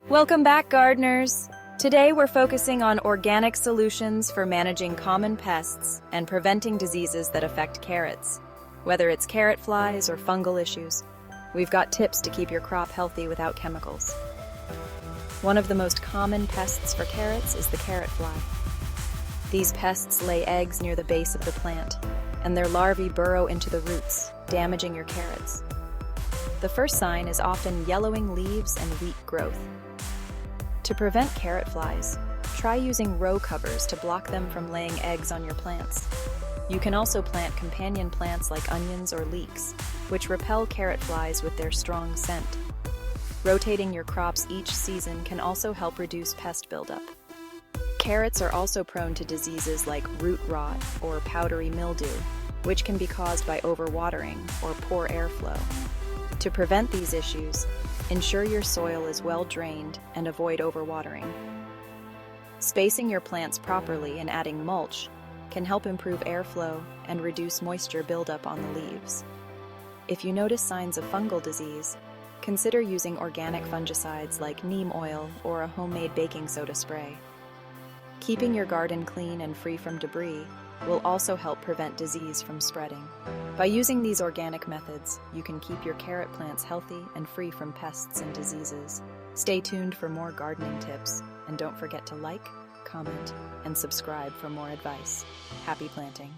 Welcome back, gardeners! Today we're focusing on organic solutions for managing common pests and preventing diseases that affect carrots. Whether it's carrot flies or fungal issues, we've got tips to keep your crop healthy without chemicals. One of the most common pests for carrots is the carrot fly. These pests lay eggs near the base of the plant, and their larvae burrow into the roots, damaging your carrots. The first sign is often yellowing leaves and weak growth. To prevent carrot flies, try using row covers to block them from laying eggs on your plants. You can also plant companion plants like onions or leeks, which repel carrot flies with their strong scent. Rotating your crops each season can also help reduce pest buildup. Carrots are also prone to diseases like root rot or powdery mildew, which can be caused by overwatering or poor airflow. To prevent these issues, ensure your soil is well drained and avoid overwatering. Spacing your plants properly and adding mulch can help improve airflow and reduce moisture buildup on the leaves. If you notice signs of fungal disease, consider using organic fungicides like neem oil or a homemade baking soda spray. Keeping your garden clean and free from debris will also help prevent disease from spreading. By using these organic methods, you can keep your carrot plants healthy and free from pests and diseases. Stay tuned for more gardening tips, and don't forget to like, comment, and subscribe for more advice. Happy planting!